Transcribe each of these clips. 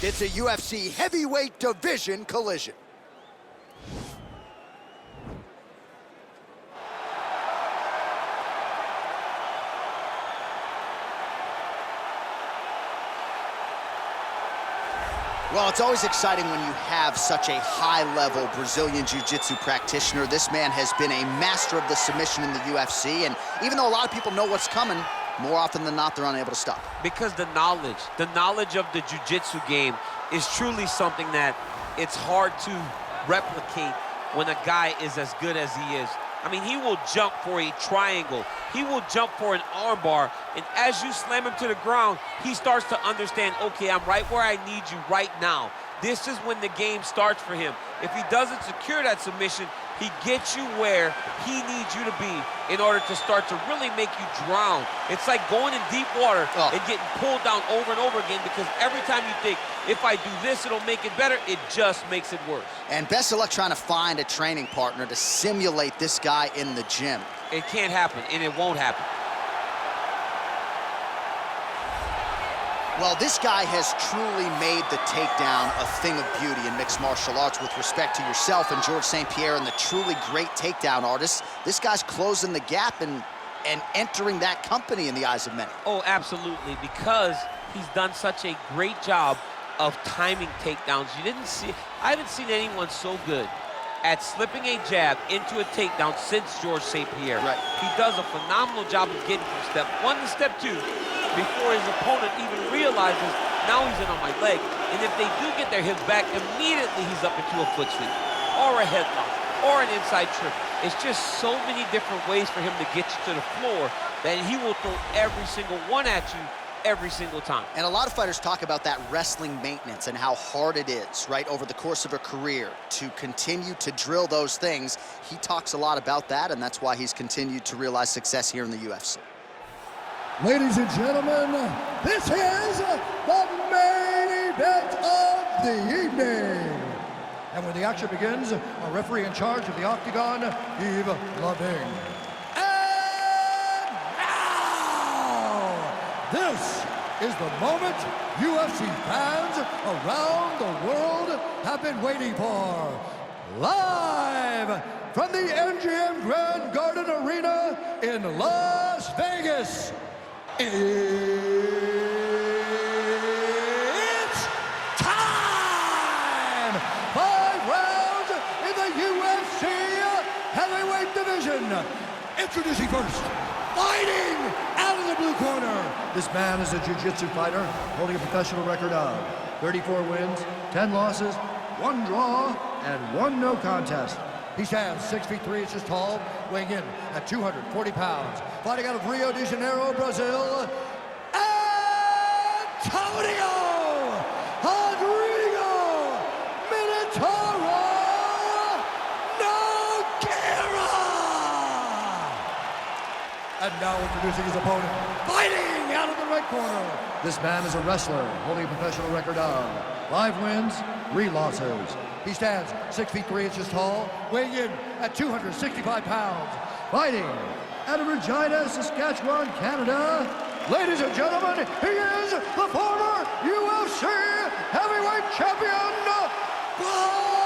Next, it's a UFC heavyweight division collision. Well, it's always exciting when you have such a high-level Brazilian Jiu-Jitsu practitioner. This man has been a master of the submission in the UFC, and even though a lot of people know what's coming, more often than not, they're unable to stop. Because the knowledge of the Jiu-Jitsu game is truly something that it's hard to replicate when a guy is as good as he is. I mean, he will jump for a triangle. He will jump for an armbar. And as you slam him to the ground, he starts to understand, okay, I'm right where I need you right now. This is when the game starts for him. If he doesn't secure that submission, he gets you where he needs you to be in order to start to really make you drown. It's like going in deep water and getting pulled down over and over again, because every time you think, if I do this, it'll make it better, it just makes it worse. And best of luck trying to find a training partner to simulate this guy in the gym. It can't happen, and it won't happen. Well, this guy has truly made the takedown a thing of beauty in mixed martial arts. With respect to yourself and George St. Pierre and the truly great takedown artists, this guy's closing the gap and entering that company in the eyes of many. Oh, absolutely, because he's done such a great job of timing takedowns. I haven't seen anyone so good at slipping a jab into a takedown since George St. Pierre. Right. He does a phenomenal job of getting from step one to step two before his opponent even realizes, now he's in on my leg. And if they do get their hips back, immediately he's up into a foot sweep or a headlock or an inside trip. It's just so many different ways for him to get you to the floor that he will throw every single one at you every single time. And a lot of fighters talk about that wrestling maintenance and how hard it is, right, over the course of a career to continue to drill those things. He talks a lot about that, and that's why he's continued to realize success here in the UFC. Ladies and gentlemen, this is the main event of the evening. And when the action begins, our referee in charge of the Octagon, Yves Loving. And now, this is the moment UFC fans around the world have been waiting for. Live from the MGM Grand Garden Arena in Las Vegas. It's time! 5 rounds in the UFC heavyweight division. Introducing first, fighting out of the blue corner. This man is a jiu-jitsu fighter holding a professional record of 34 wins, 10 losses, 1 draw, and 1 no contest. He stands 6 feet 3 inches tall, weighing in at 240 pounds. Fighting out of Rio de Janeiro, Brazil, Antonio Rodrigo Minotauro Nogueira. And now introducing his opponent, fighting out of the right corner. This man is a wrestler holding a professional record of 5 wins, 3 losses. He stands 6 feet 3 inches tall, weighing in at 265 pounds. Fighting out of Regina, Saskatchewan, Canada. Ladies and gentlemen, he is the former UFC heavyweight champion, Lesnar!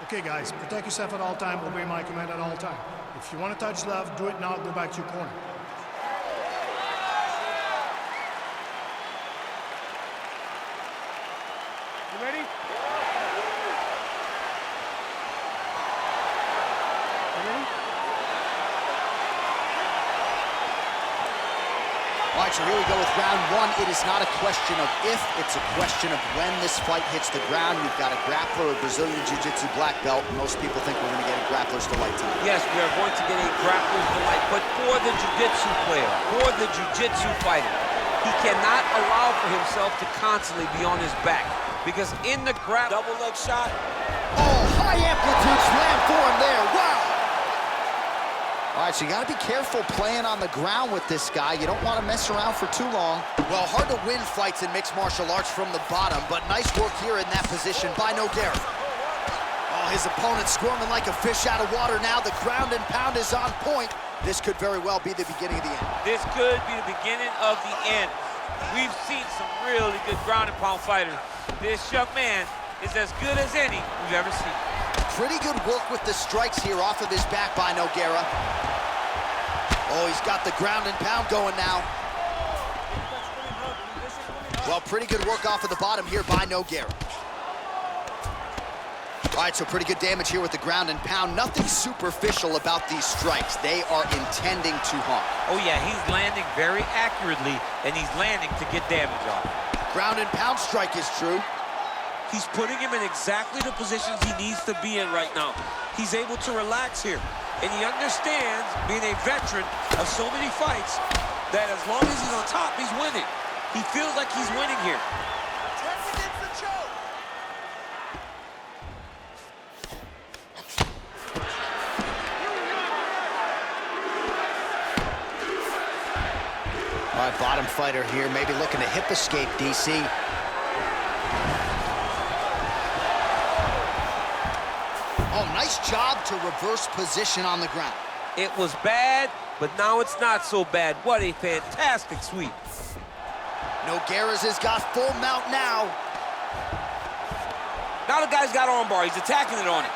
Okay, guys, protect yourself at all time, obey my command at all time. If you want to touch left, do it now, go back to your corner. You ready? You ready? All right, so here we go with round 1. It is not a question of if, it's a question of when this fight hits the ground. You've got a grappler, a Brazilian Jiu-Jitsu black belt. Most people think we're going to get a grappler's delight tonight. Yes, we are going to get a grappler's delight, but for the Jiu-Jitsu player, for the Jiu-Jitsu fighter, he cannot allow for himself to constantly be on his back, because in the double leg shot. Oh, high amplitude slam for him there. Wow. All right, so you got to be careful playing on the ground with this guy. You don't want to mess around for too long. Well, hard to win fights in mixed martial arts from the bottom, but nice work here in that position by Nogueira. Oh, Oh, his opponent squirming like a fish out of water now. The ground and pound is on point. This could very well be the beginning of the end. This could be the beginning of the end. We've seen some really good ground and pound fighters. This young man is as good as any we've ever seen. Pretty good work with the strikes here off of his back by Nogueira. Oh, he's got the ground and pound going now. Well, pretty good work off of the bottom here by Nogueira. All right, so pretty good damage here with the ground and pound. Nothing superficial about these strikes. They are intending to harm. Oh, yeah, he's landing very accurately, and he's landing to get damage off. Ground and pound strike is true. He's putting him in exactly the positions he needs to be in right now. He's able to relax here, and he understands, being a veteran of so many fights, that as long as he's on top, he's winning. He feels like he's winning here. All right, bottom fighter here, maybe looking to hip escape, DC. Oh, nice job to reverse position on the ground. It was bad, but now it's not so bad. What a fantastic sweep. Nogueira's has got full mount now. Now the guy's got armbar. He's attacking it on it.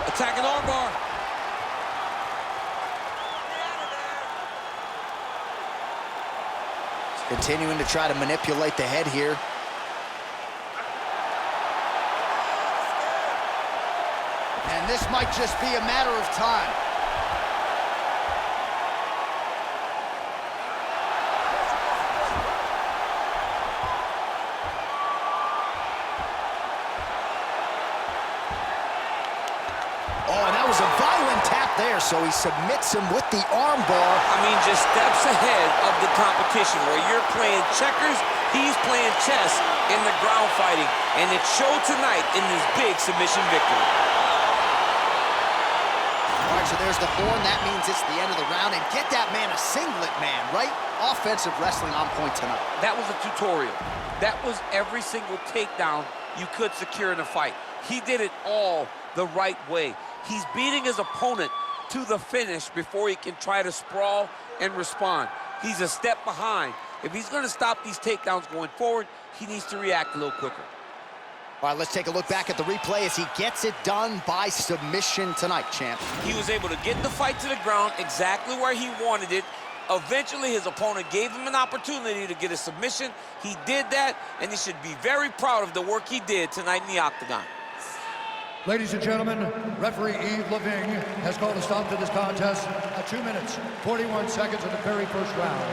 Attacking armbar. Continuing to try to manipulate the head here. And this might just be a matter of time. Oh, and that was a violent tap there, so he submits him with the armbar. I mean, just steps ahead of the competition. Where you're playing checkers, he's playing chess in the ground fighting. And it showed tonight in this big submission victory. All right, so there's the horn. That means it's the end of the round. And get that man a singlet, man, right? Offensive wrestling on point tonight. That was a tutorial. That was every single takedown you could secure in a fight. He did it all the right way. He's beating his opponent to the finish before he can try to sprawl and respond. He's a step behind. If he's going to stop these takedowns going forward, he needs to react a little quicker. All right, let's take a look back at the replay as he gets it done by submission tonight, champ. He was able to get the fight to the ground exactly where he wanted it. Eventually, his opponent gave him an opportunity to get a submission. He did that, and he should be very proud of the work he did tonight in the octagon. Ladies and gentlemen, referee Yves Leving has called a stop to this contest at 2 minutes, 41 seconds of the very first round,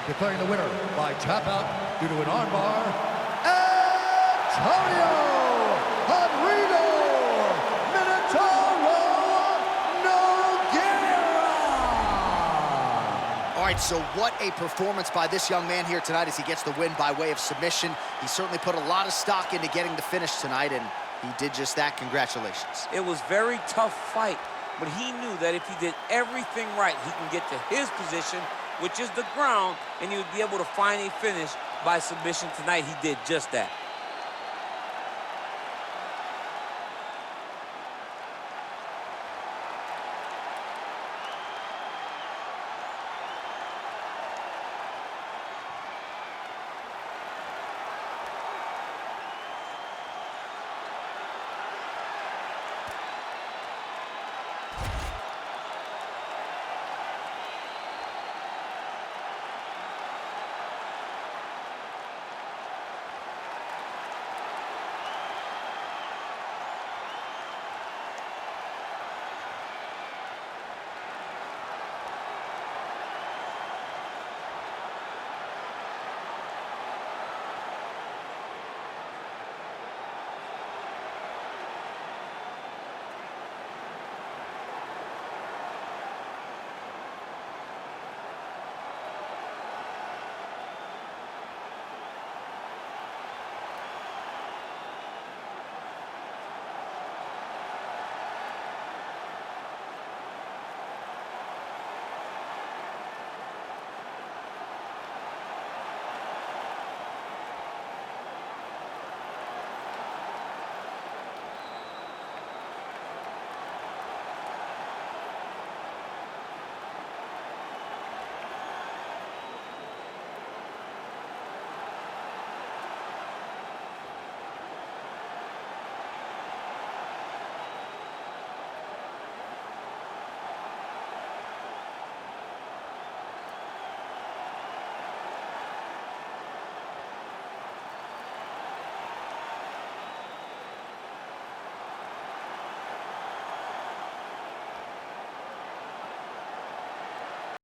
declaring the winner by tap out due to an armbar, Antonio Minotauro Nogueira. All right, so what a performance by this young man here tonight as he gets the win by way of submission. He certainly put a lot of stock into getting the finish tonight, and he did just that. Congratulations. It was a very tough fight, but he knew that if he did everything right, he can get to his position, which is the ground, and he would be able to find a finish by submission tonight. He did just that.